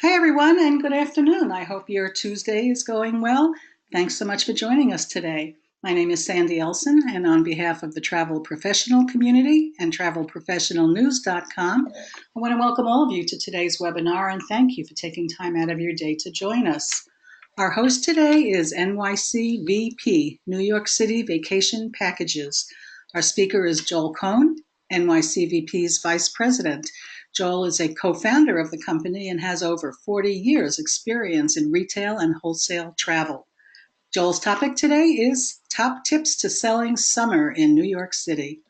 Hi, everyone, and good afternoon. I hope your Tuesday is going well. Thanks so much for joining us today. My name is Sandy Elson, and on behalf of the travel professional community and travelprofessionalnews.com, I want to welcome all of you to today's webinar and thank you for taking time out of your day to join us. Our host today is NYC VP, New York City Vacation Packages. Our speaker is Joel Cohn, NYC VP's Vice President. Joel is a co-founder of the company and has over 40 years experience in retail and wholesale travel. Joel's topic today is top tips to selling summer in New York City.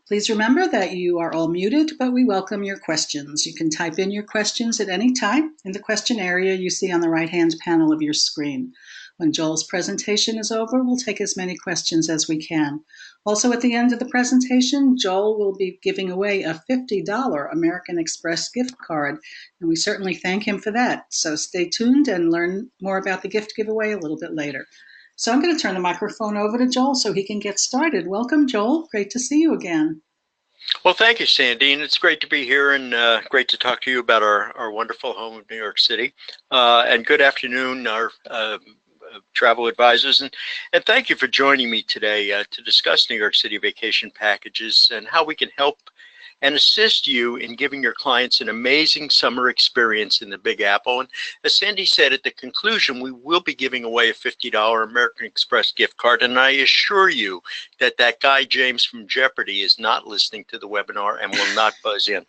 Please remember that you are all muted, but we welcome your questions. You can type in your questions at any time in the question area you see on the right-hand panel of your screen. When Joel's presentation is over, we'll take as many questions as we can. Also, at the end of the presentation, Joel will be giving away a $50 American Express gift card, and we certainly thank him for that. So stay tuned and learn more about the gift giveaway a little bit later. So I'm going to turn the microphone over to Joel so he can get started. Welcome, Joel. Great to see you again. Well, thank you, Sandy, and it's great to be here and great to talk to you about our wonderful home of New York City. And good afternoon, our travel advisors, and thank you for joining me today to discuss New York City vacation packages and how we can help and assist you in giving your clients an amazing summer experience in the Big Apple. And as Sandy said, at the conclusion, we will be giving away a $50 American Express gift card. And I assure you that that guy, James from Jeopardy, is not listening to the webinar and will not buzz in.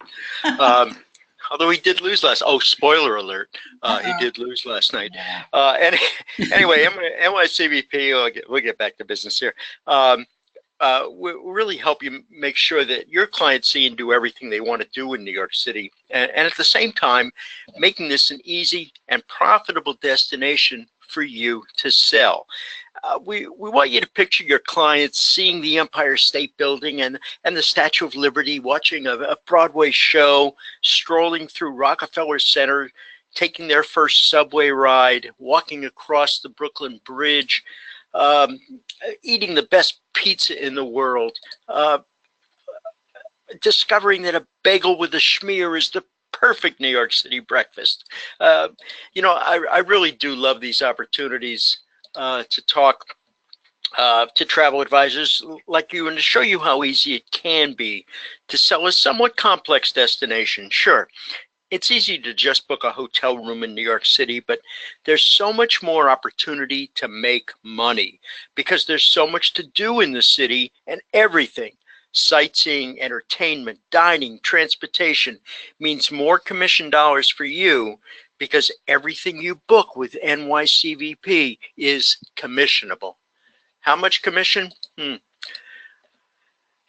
Although he did lose oh, spoiler alert, he did lose last night. Anyway, NYCVP, we'll get back to business here. Will really help you make sure that your clients see and do everything they want to do in New York City. And at the same time, making this an easy and profitable destination for you to sell. We want you to picture your clients seeing the Empire State Building and the Statue of Liberty, watching a Broadway show, strolling through Rockefeller Center, taking their first subway ride, walking across the Brooklyn Bridge, eating the best pizza in the world, discovering that a bagel with a schmear is the perfect New York City breakfast. You know, I really do love these opportunities to talk to travel advisors like you and to show you how easy it can be to sell a somewhat complex destination. Sure, it's easy to just book a hotel room in New York City, but there's so much more opportunity to make money because there's so much to do in the city and everything. Sightseeing, entertainment, dining, transportation means more commission dollars for you because everything you book with NYCVP is commissionable. How much commission?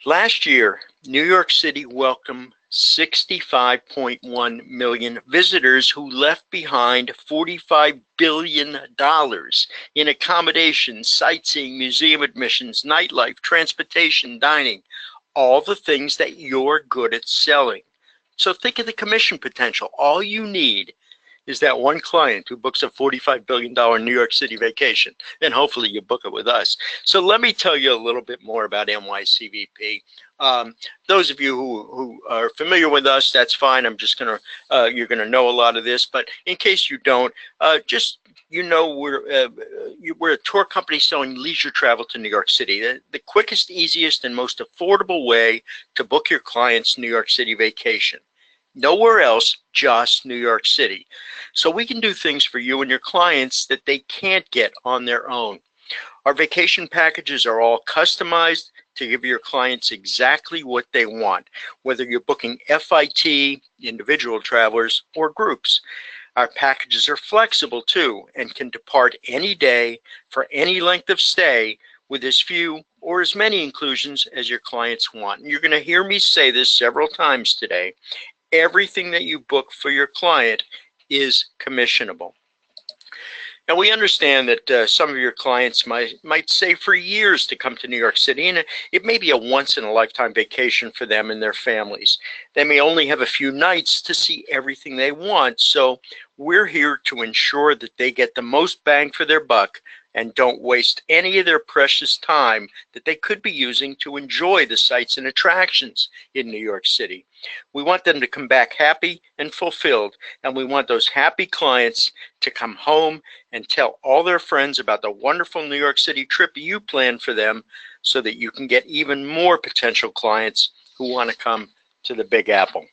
Last year, New York City welcomed 65.1 million visitors who left behind $45 billion in accommodations, sightseeing, museum admissions, nightlife, transportation, dining, all the things that you're good at selling. So think of the commission potential. All you need is that one client who books a $45 billion New York City vacation, then hopefully you book it with us. So let me tell you a little bit more about NYCVP. Those of you who are familiar with us, that's fine. I'm just gonna, you're gonna know a lot of this, but in case you don't, just, you know, we're a tour company selling leisure travel to New York City. The quickest, easiest, and most affordable way to book your client's New York City vacation. Nowhere else, just New York City. So we can do things for you and your clients that they can't get on their own. Our vacation packages are all customized to give your clients exactly what they want, whether you're booking FIT, individual travelers, or groups. Our packages are flexible too and can depart any day for any length of stay with as few or as many inclusions as your clients want. And you're going to hear me say this several times today. Everything that you book for your client is commissionable. Now, we understand that some of your clients might save for years to come to New York City, and it may be a once-in-a-lifetime vacation for them and their families. They may only have a few nights to see everything they want, so we're here to ensure that they get the most bang for their buck and don't waste any of their precious time that they could be using to enjoy the sights and attractions in New York City. We want them to come back happy and fulfilled, and we want those happy clients to come home and tell all their friends about the wonderful New York City trip you planned for them, so that you can get even more potential clients who want to come to the Big Apple.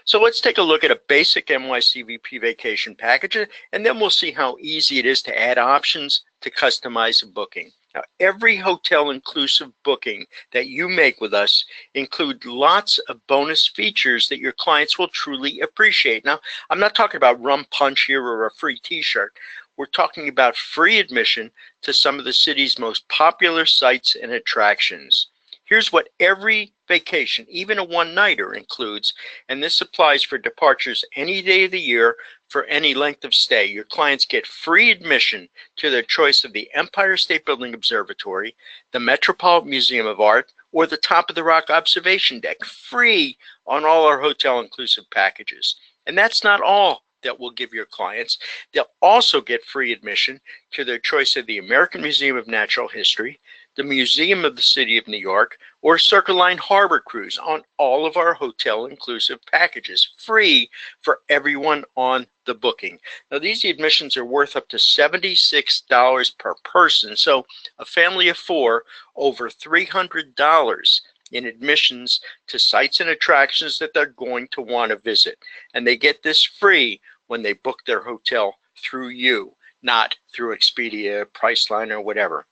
So let's take a look at a basic NYCVP vacation package, and then we'll see how easy it is to add options to customize a booking. Now, every hotel inclusive booking that you make with us include lots of bonus features that your clients will truly appreciate. Now, I'm not talking about rum punch here or a free t-shirt. We're talking about free admission to some of the city's most popular sites and attractions. Here's what every vacation, even a one-nighter, includes, and this applies for departures any day of the year for any length of stay. Your clients get free admission to their choice of the Empire State Building Observatory, the Metropolitan Museum of Art, or the Top of the Rock Observation Deck, free on all our hotel-inclusive packages. And that's not all that we'll give your clients. They'll also get free admission to their choice of the American Museum of Natural History, the Museum of the City of New York, or Circle Line Harbor Cruise on all of our hotel-inclusive packages, free for everyone on the booking. Now, these admissions are worth up to $76 per person, so a family of four, over $300 in admissions to sites and attractions that they're going to want to visit. And they get this free when they book their hotel through you, not through Expedia, Priceline, or whatever.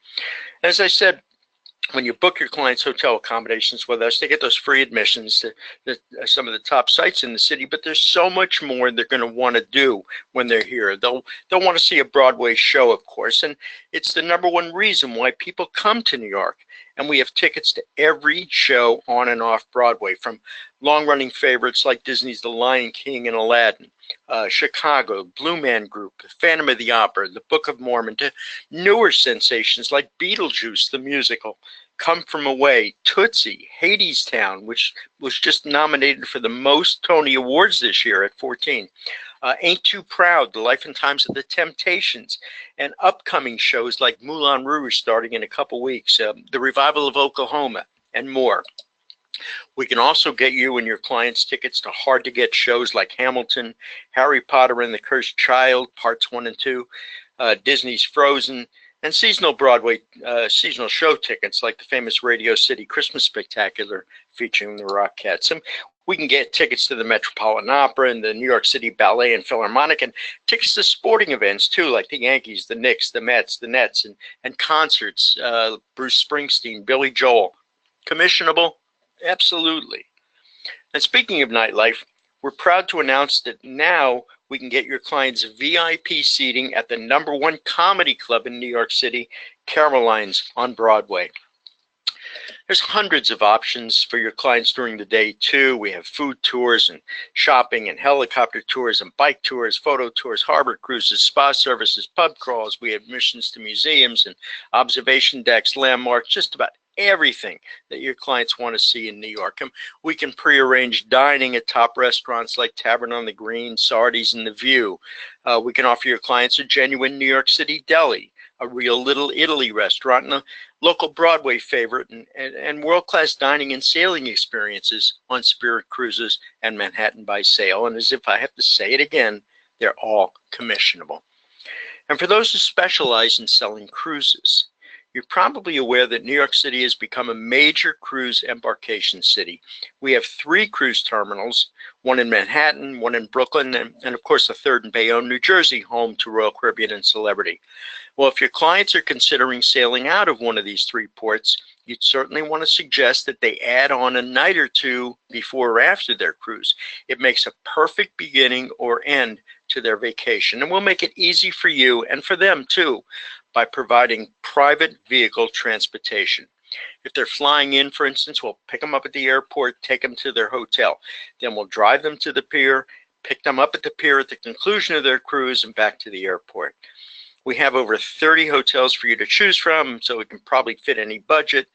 As I said, when you book your clients' hotel accommodations with us, they get those free admissions to some of the top sites in the city, but there's so much more they're going to want to do when they're here. They'll want to see a Broadway show, of course, and it's the #1 reason why people come to New York. And we have tickets to every show on and off Broadway, from long-running favorites like Disney's The Lion King and Aladdin, Chicago, Blue Man Group, Phantom of the Opera, The Book of Mormon, to newer sensations like Beetlejuice, the musical, Come From Away, Tootsie, Hadestown, which was just nominated for the most Tony Awards this year at 14. Ain't Too Proud, The Life and Times of the Temptations, and upcoming shows like Moulin Rouge starting in a couple weeks, the Revival of Oklahoma, and more. We can also get you and your clients tickets to hard-to-get shows like Hamilton, Harry Potter and the Cursed Child, Parts 1 and 2, Disney's Frozen, and seasonal Broadway seasonal show tickets like the famous Radio City Christmas Spectacular featuring the Rockettes. And we can get tickets to the Metropolitan Opera and the New York City Ballet and Philharmonic, and tickets to sporting events too, like the Yankees, the Knicks, the Mets, the Nets, and concerts, Bruce Springsteen, Billy Joel. Commissionable? Absolutely. And speaking of nightlife, we're proud to announce that now we can get your clients VIP seating at the #1 comedy club in New York City, Caroline's on Broadway. There's hundreds of options for your clients during the day too. We have food tours and shopping and helicopter tours and bike tours, photo tours, harbor cruises, spa services, pub crawls. We have admissions to museums and observation decks, landmarks, just about everything that your clients want to see in New York. And we can prearrange dining at top restaurants like Tavern on the Green, Sardi's, and The View. We can offer your clients a genuine New York City deli, a real Little Italy restaurant, and a local Broadway favorite, and world-class dining and sailing experiences on Spirit Cruises and Manhattan by Sail. And as if I have to say it again, they're all commissionable. And for those who specialize in selling cruises, you're probably aware that New York City has become a major cruise embarkation city. We have 3 cruise terminals, one in Manhattan, one in Brooklyn, and of course a third in Bayonne, New Jersey, home to Royal Caribbean and Celebrity. Well, if your clients are considering sailing out of one of these 3 ports, you'd certainly want to suggest that they add on a night or 2 before or after their cruise. It makes a perfect beginning or end to their vacation, and we'll make it easy for you and for them too by providing private vehicle transportation. If they're flying in, for instance, we'll pick them up at the airport, take them to their hotel. Then we'll drive them to the pier, pick them up at the pier at the conclusion of their cruise, and back to the airport. We have over 30 hotels for you to choose from, so it can probably fit any budget,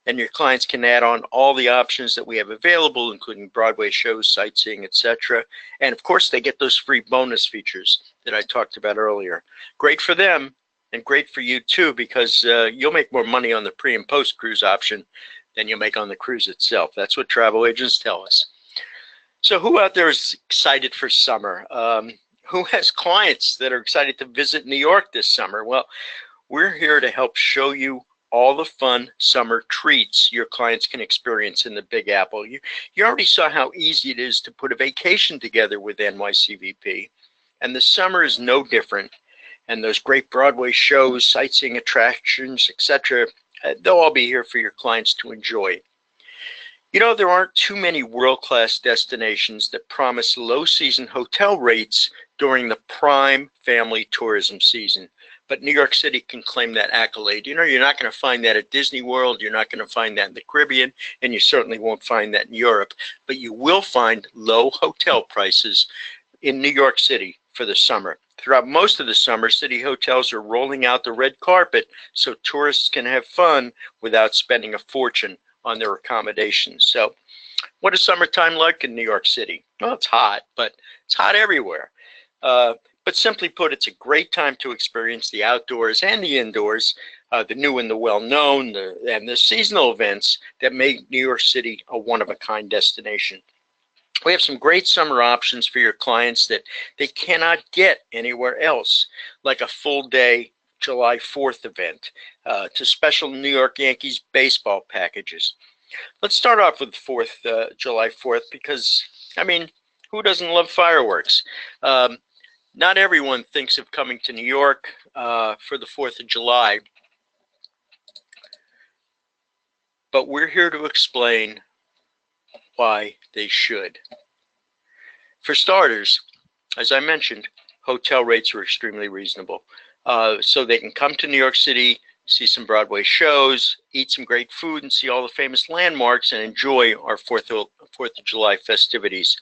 and your clients can add on all the options that we have available, including Broadway shows, sightseeing, etc. And of course, they get those free bonus features that I talked about earlier. Great for them, and great for you too, because you'll make more money on the pre and post cruise option than you'll make on the cruise itself. That's what travel agents tell us. So who out there is excited for summer? Who has clients that are excited to visit New York this summer? Well, we're here to help show you all the fun summer treats your clients can experience in the Big Apple. You already saw how easy it is to put a vacation together with NYCVP, and the summer is no different. And those great Broadway shows, sightseeing attractions, etc., they'll all be here for your clients to enjoy. You know, there aren't too many world-class destinations that promise low-season hotel rates during the prime family tourism season. But New York City can claim that accolade. You know, you're not going to find that at Disney World, you're not going to find that in the Caribbean, and you certainly won't find that in Europe. But you will find low hotel prices in New York City for the summer. Throughout most of the summer, city hotels are rolling out the red carpet so tourists can have fun without spending a fortune on their accommodations. So what is summertime like in New York City? Well, it's hot, but it's hot everywhere. But simply put, it's a great time to experience the outdoors and the indoors, the new and the well-known, and the seasonal events that make New York City a one-of-a-kind destination. We have some great summer options for your clients that they cannot get anywhere else, like a full-day July 4th event, to special New York Yankees baseball packages. Let's start off with July 4th, because, I mean, who doesn't love fireworks? Not everyone thinks of coming to New York for the 4th of July, but we're here to explain why they should. For starters, as I mentioned, hotel rates are extremely reasonable. So they can come to New York City, see some Broadway shows, eat some great food, and see all the famous landmarks, and enjoy our 4th of July festivities.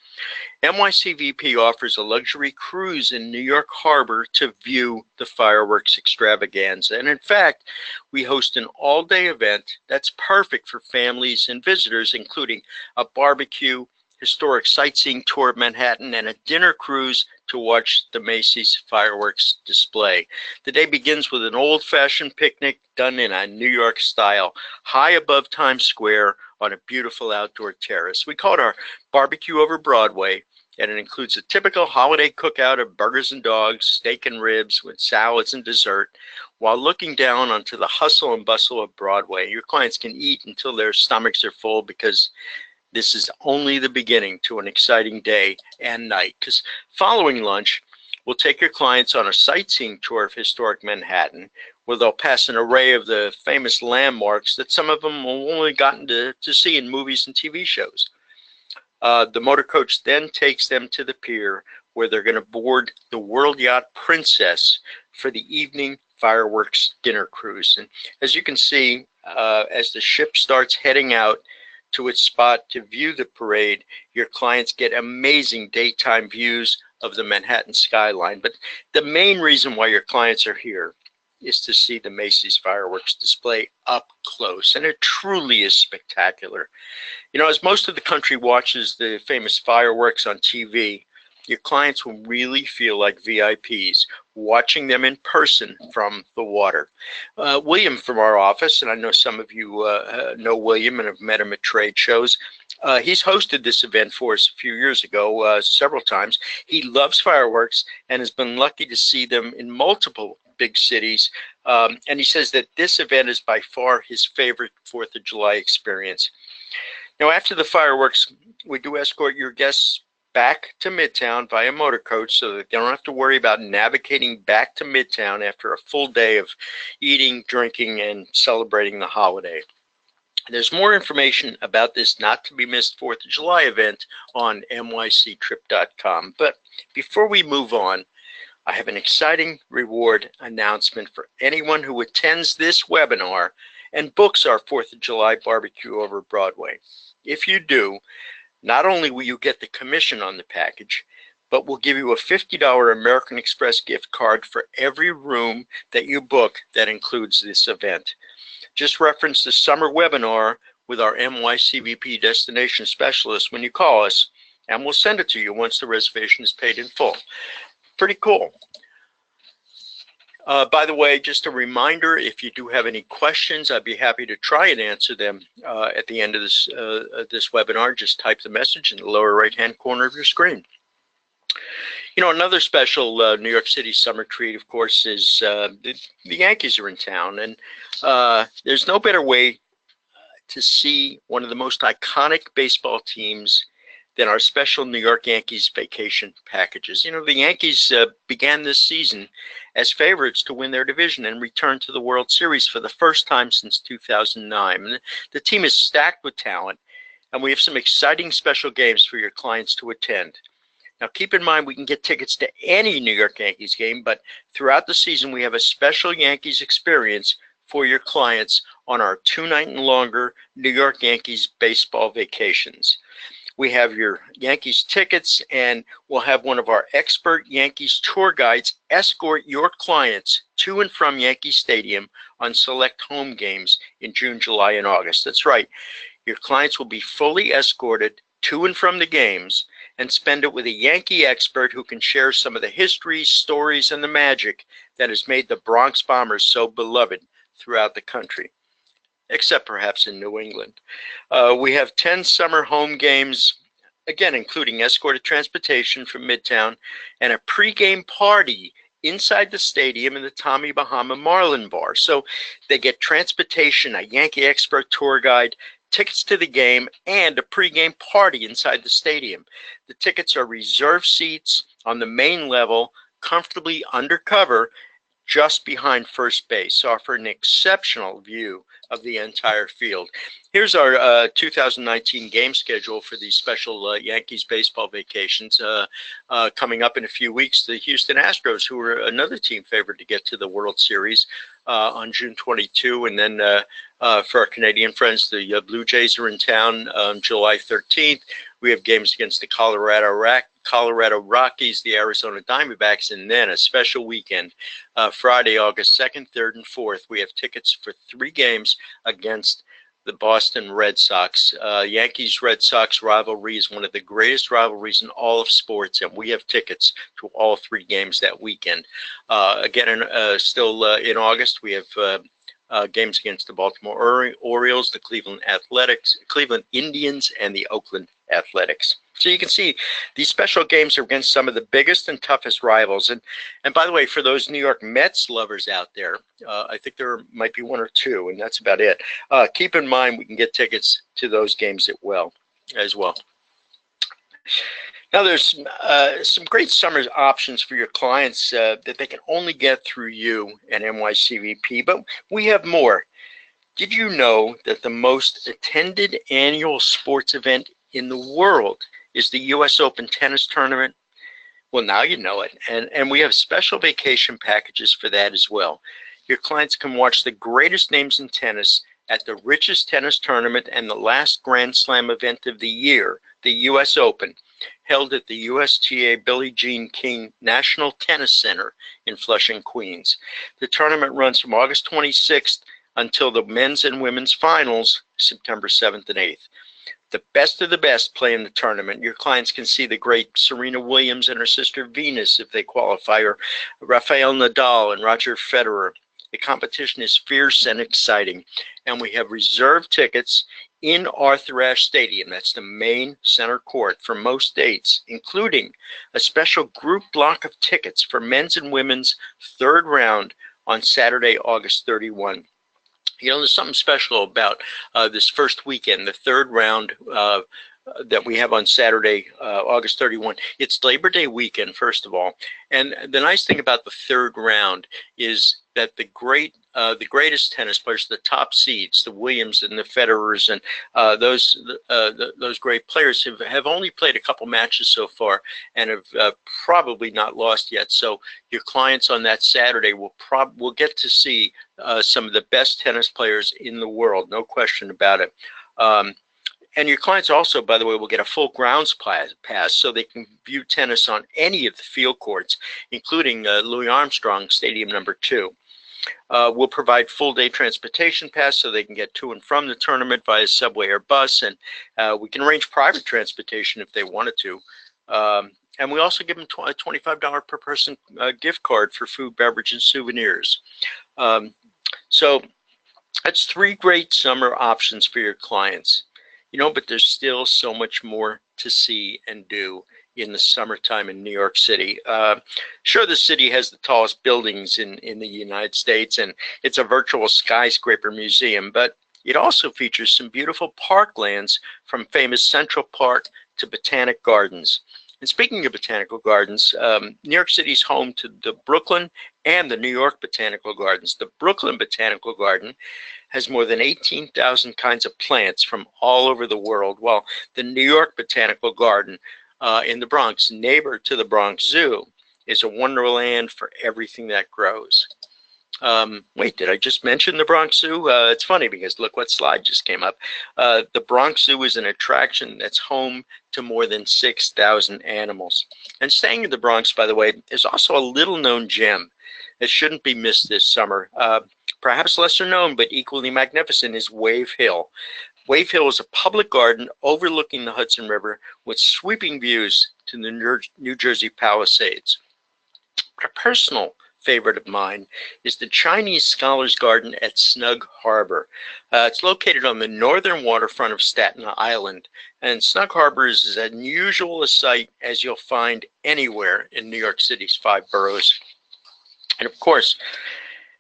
NYCVP offers a luxury cruise in New York Harbor to view the fireworks extravaganza. And in fact, we host an all-day event that's perfect for families and visitors, including a barbecue, historic sightseeing tour of Manhattan, and a dinner cruise to watch the Macy's fireworks display. The day begins with an old-fashioned picnic done in a New York style, high above Times Square on a beautiful outdoor terrace. We call it our barbecue over Broadway, and it includes a typical holiday cookout of burgers and dogs, steak and ribs with salads and dessert, while looking down onto the hustle and bustle of Broadway. Your clients can eat until their stomachs are full, because this is only the beginning to an exciting day and night. Because following lunch, we'll take your clients on a sightseeing tour of historic Manhattan, where they'll pass an array of the famous landmarks that some of them have only gotten to see in movies and TV shows. The motor coach then takes them to the pier, where they're going to board the World Yacht Princess for the evening fireworks dinner cruise. And as you can see, as the ship starts heading out to its spot to view the parade, your clients get amazing daytime views of the Manhattan skyline. But the main reason why your clients are here is to see the Macy's fireworks display up close, and it truly is spectacular. You know, as most of the country watches the famous fireworks on TV, your clients will really feel like VIPs watching them in person from the water. William from our office, and I know some of you know William and have met him at trade shows, he's hosted this event for us a few years ago, several times. He loves fireworks and has been lucky to see them in multiple big cities. And he says that this event is by far his favorite 4th of July experience. Now, after the fireworks, we do escort your guests back to Midtown via motor coach, so that they don't have to worry about navigating back to Midtown after a full day of eating, drinking, and celebrating the holiday. There's more information about this not to be missed 4th of July event on nyctrip.com. But before we move on, I have an exciting reward announcement for anyone who attends this webinar and books our 4th of July barbecue over Broadway. If you do, not only will you get the commission on the package, but we'll give you a $50 American Express gift card for every room that you book that includes this event. Just reference the summer webinar with our NYCVP destination specialist when you call us, and we'll send it to you once the reservation is paid in full. Pretty cool. By the way, just a reminder, if you do have any questions, I'd be happy to try and answer them at the end of this webinar. Just type the message in the lower right-hand corner of your screen. You know, another special New York City summer treat, of course, is the Yankees are in town. And there's no better way to see one of the most iconic baseball teams than our special New York Yankees vacation packages. You know, the Yankees began this season as favorites to win their division and return to the World Series for the first time since 2009. And the team is stacked with talent, and we have some exciting special games for your clients to attend. Now, keep in mind, we can get tickets to any New York Yankees game, but throughout the season, we have a special Yankees experience for your clients on our 2-night and longer New York Yankees baseball vacations. We have your Yankees tickets, and we'll have one of our expert Yankees tour guides escort your clients to and from Yankee Stadium on select home games in June, July, and August. That's right. Your clients will be fully escorted to and from the games and spend it with a Yankee expert who can share some of the history, stories, and the magic that has made the Bronx Bombers so beloved throughout the country, except perhaps in New England. We have 10 summer home games, again, including escorted transportation from Midtown and a pregame party inside the stadium in the Tommy Bahama Marlin Bar. So they get transportation, a Yankee expert tour guide, tickets to the game, and a pregame party inside the stadium. The tickets are reserved seats on the main level, comfortably undercover, just behind first base, offer an exceptional view of the entire field. Here's our 2019 game schedule for these special Yankees baseball vacations. Coming up in a few weeks, the Houston Astros, who are another team favored to get to the World Series on June 22. And then for our Canadian friends, the Blue Jays are in town on July 13th. We have games against the Colorado Rockies, the Arizona Diamondbacks, and then a special weekend, Friday, August 2nd, 3rd, and 4th. We have tickets for 3 games against the Boston Red Sox. Yankees-Red Sox rivalry is one of the greatest rivalries in all of sports, and we have tickets to all 3 games that weekend. Again, still in August, we have games against the Baltimore Orioles, the Cleveland Indians, and the Oakland Athletics. So you can see these special games are against some of the biggest and toughest rivals. And by the way, for those New York Mets lovers out there, I think there might be 1 or 2, and that's about it. Keep in mind we can get tickets to those games as well. Now, there's some great summer options for your clients that they can only get through you and NYCVP, but we have more. Did you know that the most attended annual sports event in the world is the U.S. Open tennis tournament? Well, now you know it, and we have special vacation packages for that as well. Your clients can watch the greatest names in tennis at the richest tennis tournament and the last Grand Slam event of the year, the U.S. Open, held at the USTA Billie Jean King National Tennis Center in Flushing, Queens. The tournament runs from August 26th until the men's and women's finals, September 7th and 8th. The best of the best play in the tournament. Your clients can see the great Serena Williams and her sister Venus if they qualify, or Rafael Nadal and Roger Federer. The competition is fierce and exciting, and we have reserved tickets in Arthur Ashe Stadium. That's the main center court for most dates, including a special group block of tickets for men's and women's 3rd round on Saturday, August 31. You know, there's something special about this first weekend, the 3rd round that we have on Saturday, August 31. It's Labor Day weekend, first of all. And the nice thing about the 3rd round is that the greatest tennis players, the top seeds, the Williams and the Federers, and those great players have only played a couple matches so far and have probably not lost yet. So your clients on that Saturday will get to see some of the best tennis players in the world, no question about it. And your clients also, by the way, will get a full grounds pass so they can view tennis on any of the field courts, including Louis Armstrong Stadium number 2. We'll provide full day transportation pass so they can get to and from the tournament via subway or bus, and we can arrange private transportation if they wanted to. And we also give them a $25 per person gift card for food, beverage, and souvenirs. So that's 3 great summer options for your clients. But there's still so much more to see and do in the summertime in New York City. Sure, the city has the tallest buildings in the United States, and it's a virtual skyscraper museum, but it also features some beautiful parklands, from famous Central Park to Botanic Gardens. And speaking of botanical gardens, New York City is home to the Brooklyn and the New York Botanical Gardens. The Brooklyn Botanical Garden has more than 18,000 kinds of plants from all over the world, while the New York Botanical Garden in the Bronx, neighbor to the Bronx Zoo, is a wonderland for everything that grows. Wait, did I just mention the Bronx Zoo? It's funny because look what slide just came up. The Bronx Zoo is an attraction that's home to more than 6,000 animals. And staying in the Bronx, by the way, is also a little known gem that shouldn't be missed this summer. Perhaps lesser known, but equally magnificent, is Wave Hill. Wave Hill is a public garden overlooking the Hudson River with sweeping views to the New Jersey Palisades. A personal favorite of mine is the Chinese Scholars Garden at Snug Harbor. It's located on the northern waterfront of Staten Island, and Snug Harbor is as unusual a sight as you'll find anywhere in New York City's 5 boroughs. And of course,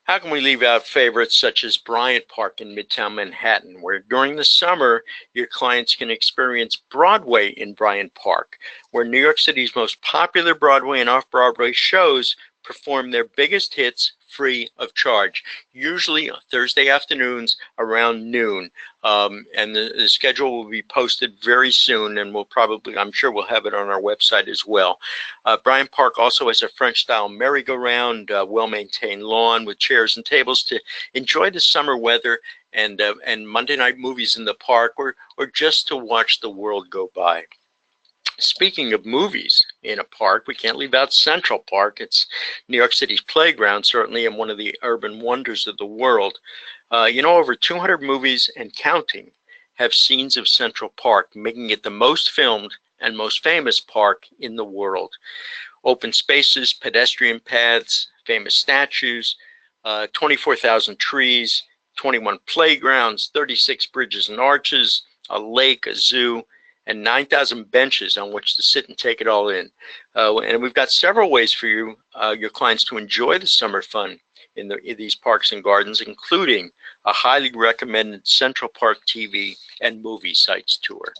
how can we leave out favorites such as Bryant Park in Midtown Manhattan, where during the summer, your clients can experience Broadway in Bryant Park, where New York City's most popular Broadway and off-Broadway shows perform their biggest hits free of charge, usually Thursday afternoons around noon. And the schedule will be posted very soon, and I'm sure we'll have it on our website as well. Bryant Park also has a French-style merry-go-round, well-maintained lawn with chairs and tables to enjoy the summer weather, and Monday night movies in the park, or just to watch the world go by. Speaking of movies in a park, we can't leave out Central Park. It's New York City's playground, certainly, and one of the urban wonders of the world. Over 200 movies and counting have scenes of Central Park, making it the most filmed and most famous park in the world. Open spaces, pedestrian paths, famous statues, 24,000 trees, 21 playgrounds, 36 bridges and arches, a lake, a zoo, and 9,000 benches on which to sit and take it all in. And we've got several ways for you, your clients, to enjoy the summer fun in these parks and gardens, including a highly recommended Central Park TV and movie sites tour.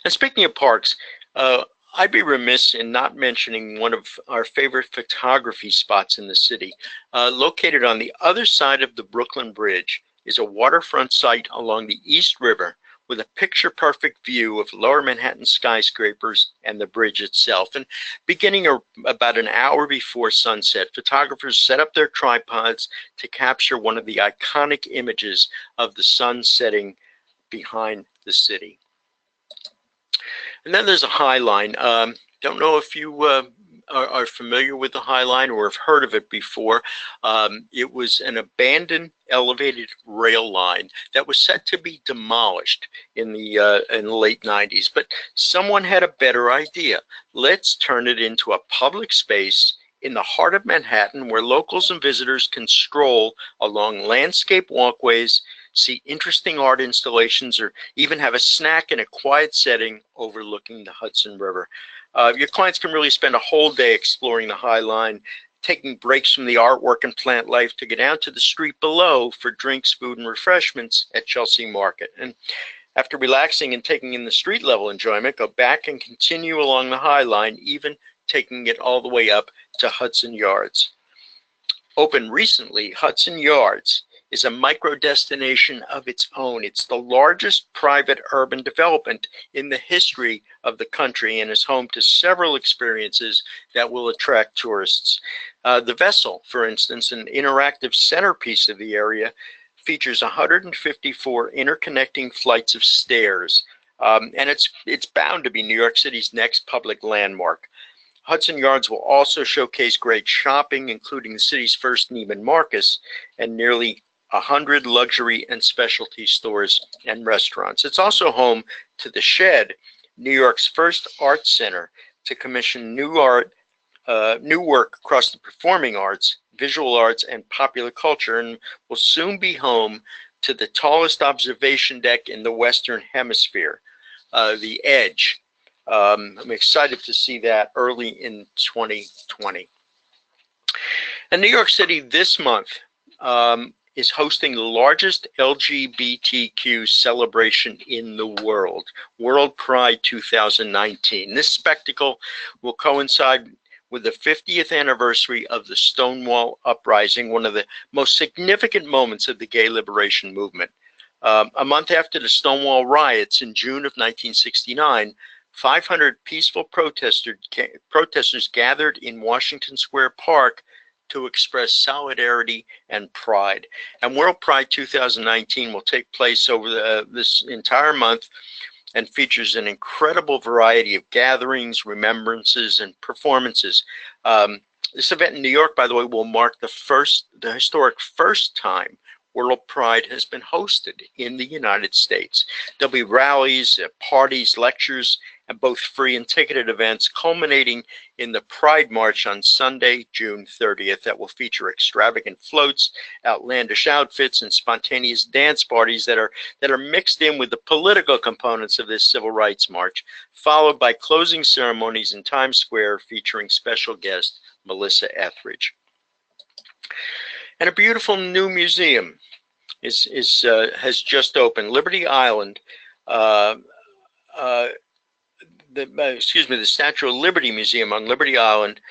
And speaking of parks, I'd be remiss in not mentioning one of our favorite photography spots in the city. Located on the other side of the Brooklyn Bridge is a waterfront site along the East River, with a picture-perfect view of lower Manhattan skyscrapers and the bridge itself. And beginning about an hour before sunset, photographers set up their tripods to capture one of the iconic images of the sun setting behind the city. And then there's a High Line. Don't know if you are familiar with the High Line or have heard of it before. It was an abandoned elevated rail line that was set to be demolished in the late 90s, but someone had a better idea. Let's turn it into a public space in the heart of Manhattan where locals and visitors can stroll along landscape walkways, see interesting art installations, or even have a snack in a quiet setting overlooking the Hudson River. Your clients can really spend a whole day exploring the High Line, taking breaks from the artwork and plant life to get down to the street below for drinks, food, and refreshments at Chelsea Market. And after relaxing and taking in the street level enjoyment, go back and continue along the High Line, even taking it all the way up to Hudson Yards. Opened recently, Hudson Yards is a micro destination of its own. It's the largest private urban development in the history of the country and is home to several experiences that will attract tourists. The Vessel, for instance, an interactive centerpiece of the area, features 154 interconnecting flights of stairs, and it's bound to be New York City's next public landmark. Hudson Yards will also showcase great shopping, including the city's first Neiman Marcus and nearly 100 luxury and specialty stores and restaurants. It's also home to The Shed, New York's first art center, to commission new work across the performing arts, visual arts, and popular culture, and will soon be home to the tallest observation deck in the Western Hemisphere, the Edge. I'm excited to see that early in 2020. And New York City this month is hosting the largest LGBTQ celebration in the world, World Pride 2019. This spectacle will coincide with the 50th anniversary of the Stonewall Uprising, one of the most significant moments of the gay liberation movement. A month after the Stonewall riots in June of 1969, 500 peaceful protesters gathered in Washington Square Park to express solidarity and pride. And World Pride 2019 will take place over this entire month and features an incredible variety of gatherings, remembrances, and performances. This event in New York, by the way, will mark the historic first time World Pride has been hosted in the United States. There'll be rallies, parties, lectures, and both free and ticketed events culminating in the Pride March on Sunday, June 30th, that will feature extravagant floats, outlandish outfits, and spontaneous dance parties that are mixed in with the political components of this civil rights march, followed by closing ceremonies in Times Square featuring special guest Melissa Etheridge. And a beautiful new museum has just opened. Liberty Island, the Statue of Liberty Museum on Liberty Island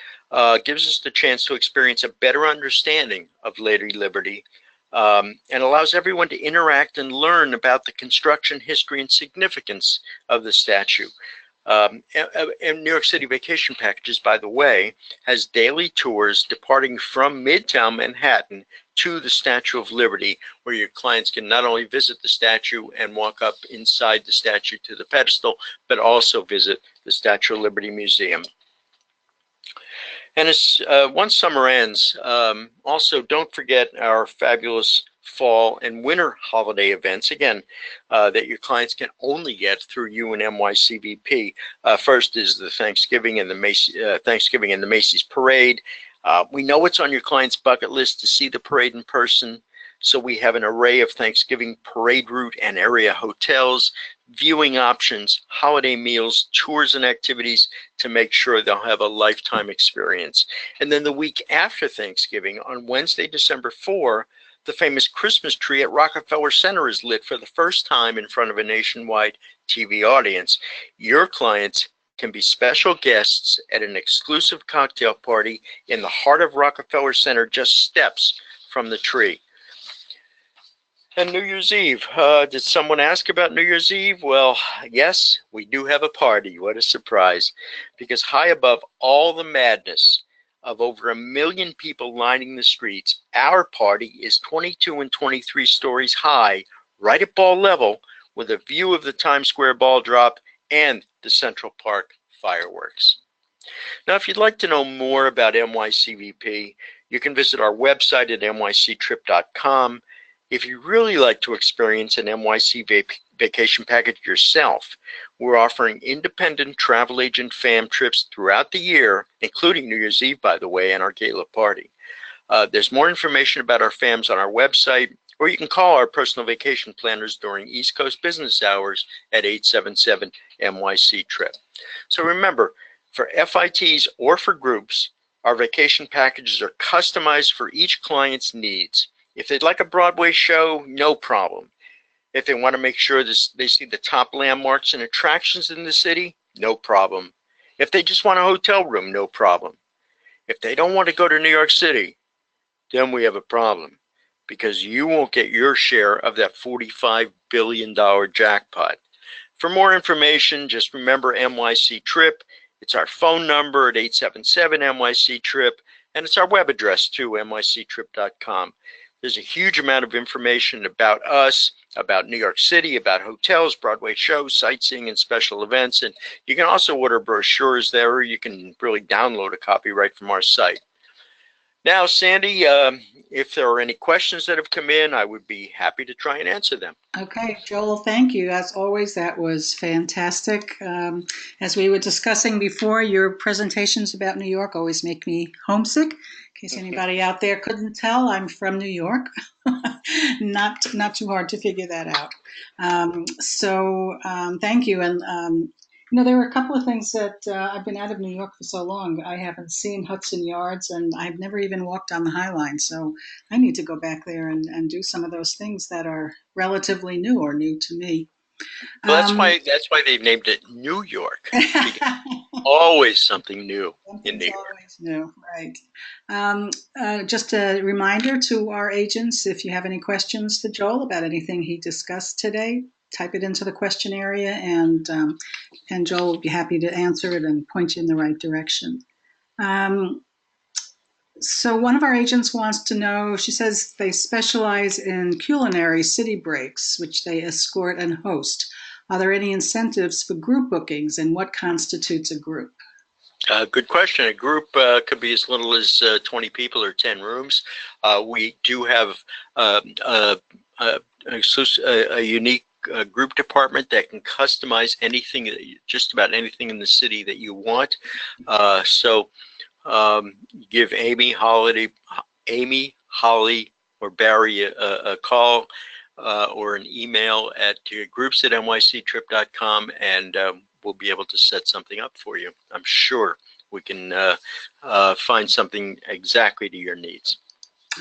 gives us the chance to experience a better understanding of Lady Liberty and allows everyone to interact and learn about the construction history and significance of the statue. And New York City Vacation Packages, by the way, has daily tours departing from Midtown Manhattan to the Statue of Liberty, where your clients can not only visit the statue and walk up inside the statue to the pedestal, but also visit the Statue of Liberty Museum. And as once summer ends, also don't forget our fabulous fall and winter holiday events, again, that your clients can only get through you and NYCVP. First is the Thanksgiving and the Macy's Parade. We know it's on your client's bucket list to see the parade in person, so we have an array of Thanksgiving parade route and area hotels, viewing options, holiday meals, tours, and activities to make sure they'll have a lifetime experience. And then the week after Thanksgiving, on Wednesday, December 4, the famous Christmas tree at Rockefeller Center is lit for the first time in front of a nationwide TV audience. Your clients can be special guests at an exclusive cocktail party in the heart of Rockefeller Center, just steps from the tree. And New Year's Eve. Did someone ask about New Year's Eve? Well, yes, we do have a party. What a surprise. Because high above all the madness of over 1 million people lining the streets, our party is 22 and 23 stories high, right at ball level, with a view of the Times Square ball drop and the Central Park fireworks. Now, if you'd like to know more about NYCVP, you can visit our website at nyctrip.com. If you really like to experience an NYC vacation package yourself, we're offering independent travel agent fam trips throughout the year, including New Year's Eve, by the way, and our gala party. There's more information about our fams on our website, or you can call our personal vacation planners during East Coast business hours at 877-NYC-TRIP. So remember, for FITs or for groups, our vacation packages are customized for each client's needs. If they'd like a Broadway show, no problem. If they want to make sure they see the top landmarks and attractions in the city, no problem. If they just want a hotel room, no problem. If they don't want to go to New York City, then we have a problem, because you won't get your share of that $45 billion jackpot. For more information, just remember NYC Trip. It's our phone number at 877-NYC-TRIP, and it's our web address too, nyctrip.com. There's a huge amount of information about us, about New York City, about hotels, Broadway shows, sightseeing, and special events. And you can also order brochures there, or you can really download a copy right from our site. Now, Sandy, if there are any questions that have come in, I would be happy to try and answer them. Okay, Joel, thank you. As always, that was fantastic. As we were discussing before, your presentations about New York always make me homesick. In case anybody out there couldn't tell, I'm from New York. Not too hard to figure that out. Thank you. And there were a couple of things that I've been out of New York for so long. I haven't seen Hudson Yards, and I've never even walked on the High Line. So I need to go back there and do some of those things that are relatively new or new to me. Well, that's why they've named it New York. Always something new in New York. Always new, right? Just a reminder to our agents: if you have any questions to Joel about anything he discussed today, type it into the question area, and Joel will be happy to answer it and point you in the right direction. So one of our agents wants to know, she says they specialize in culinary city breaks, which they escort and host. Are there any incentives for group bookings, and what constitutes a group? Good question. A group could be as little as 20 people or 10 rooms. We do have a unique group department that can customize anything, just about anything in the city that you want. Give Amy, Holly, or Barry a call or an email at groups@nyctrip.com, and we'll be able to set something up for you. I'm sure we can find something exactly to your needs.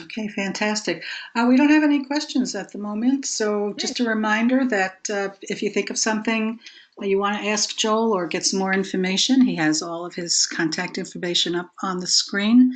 Okay, fantastic. We don't have any questions at the moment, so just a reminder that if you think of something you want to ask Joel or get some more information, he has all of his contact information up on the screen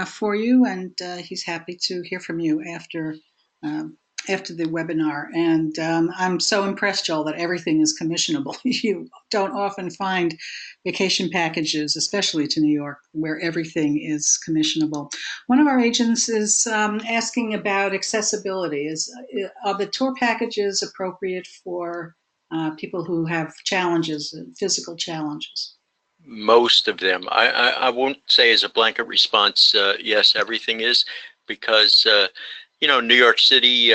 for you, and he's happy to hear from you after the webinar. And I'm so impressed, Joel, that everything is commissionable. You don't often find vacation packages, especially to New York, where everything is commissionable. One of our agents is asking about accessibility. Are the tour packages appropriate for people who have challenges, physical challenges? Most of them. I won't say as a blanket response, yes, everything is, because New York City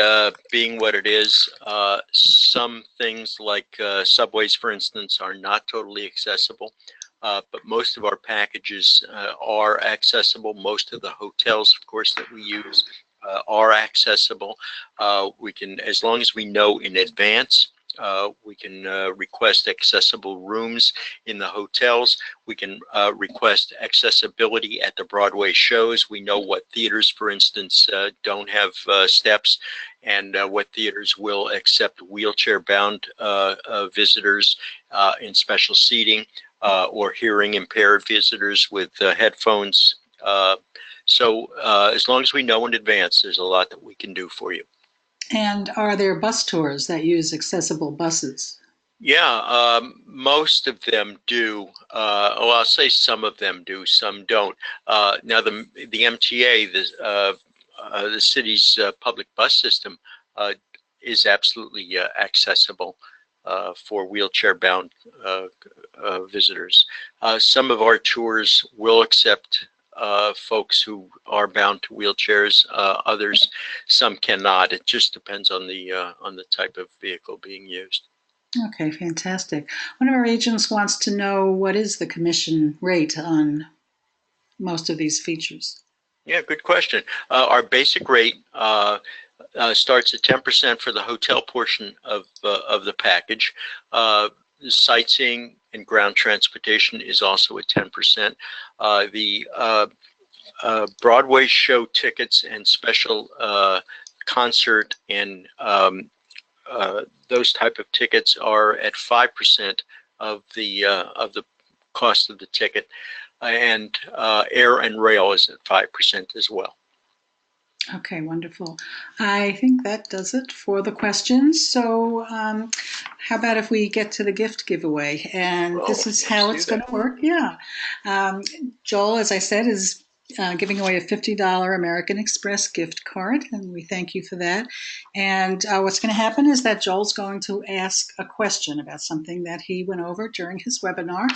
being what it is, some things like subways, for instance, are not totally accessible. But most of our packages are accessible. Most of the hotels, of course, that we use are accessible. We can, as long as we know in advance, we can request accessible rooms in the hotels. We can request accessibility at the Broadway shows. We know what theaters, for instance, don't have steps, and what theaters will accept wheelchair-bound visitors in special seating, or hearing impaired visitors with headphones. So as long as we know in advance, there's a lot that we can do for you. And are there bus tours that use accessible buses? Yeah, most of them do. I'll say some of them do, some don't. Now, the MTA, the city's public bus system, is absolutely accessible for wheelchair-bound visitors. Some of our tours will accept folks who are bound to wheelchairs. Others, some cannot. It just depends on the type of vehicle being used. Okay, fantastic. One of our agents wants to know, what is the commission rate on most of these features? Yeah, good question. Our basic rate starts at 10% for the hotel portion of the package. Sightseeing and ground transportation is also at 10%. The Broadway show tickets and special concert and those type of tickets are at 5% of the cost of the ticket, and air and rail is at 5% as well. Okay, wonderful. I think that does it for the questions. So how about if we get to the gift giveaway? And this is how it's going to work. Yeah. Joel, as I said, is giving away a $50 American Express gift card, and we thank you for that. And what's going to happen is that Joel's going to ask a question about something that he went over during his webinar,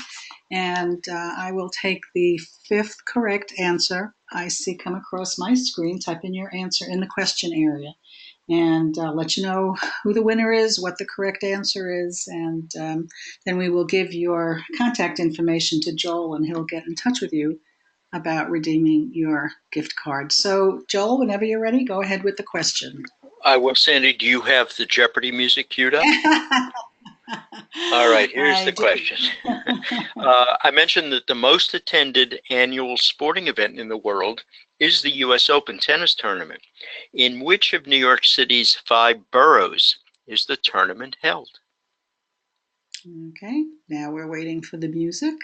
and I will take the fifth correct answer I see come across my screen. Type in your answer in the question area, and let you know who the winner is, what the correct answer is, and then we will give your contact information to Joel, and he'll get in touch with you about redeeming your gift card. So, Joel, whenever you're ready, go ahead with the question. Sandy, do you have the Jeopardy music queued up? All right, here's the question. I mentioned that the most attended annual sporting event in the world is the U.S. Open tennis tournament. In which of New York City's 5 boroughs is the tournament held? Okay, now we're waiting for the music.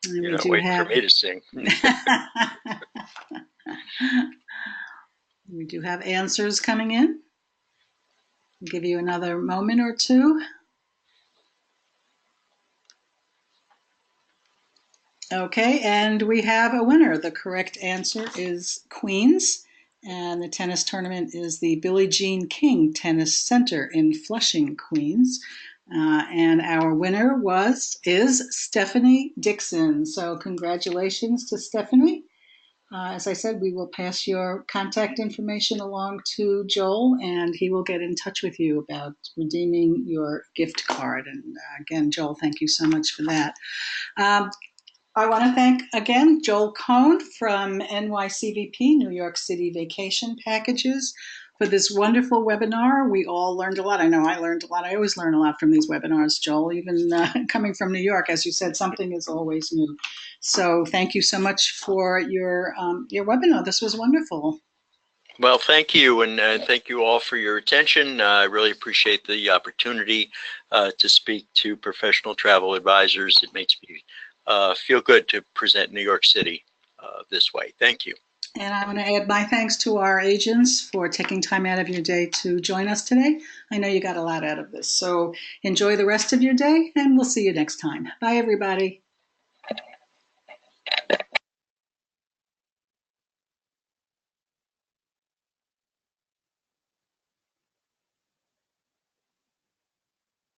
You're not waiting for me to sing. We do have answers coming in. I'll give you another moment or two. Okay, and we have a winner. The correct answer is Queens, and the tennis tournament is the Billie Jean King Tennis Center in Flushing, Queens. And our winner is Stephanie Dixon. So congratulations to Stephanie. As I said, we will pass your contact information along to Joel, and he will get in touch with you about redeeming your gift card. And again, Joel, thank you so much for that. I want to thank, again, Joel Cohn from NYCVP, New York City Vacation Packages, for this wonderful webinar. We all learned a lot. I know I learned a lot. I always learn a lot from these webinars, Joel, even coming from New York. As you said, something is always new. So thank you so much for your webinar. This was wonderful. Well, thank you, and thank you all for your attention. I really appreciate the opportunity to speak to professional travel advisors. It makes me feel good to present New York City this way. Thank you. And I want to add my thanks to our agents for taking time out of your day to join us today. I know you got a lot out of this. So enjoy the rest of your day, and we'll see you next time. Bye, everybody.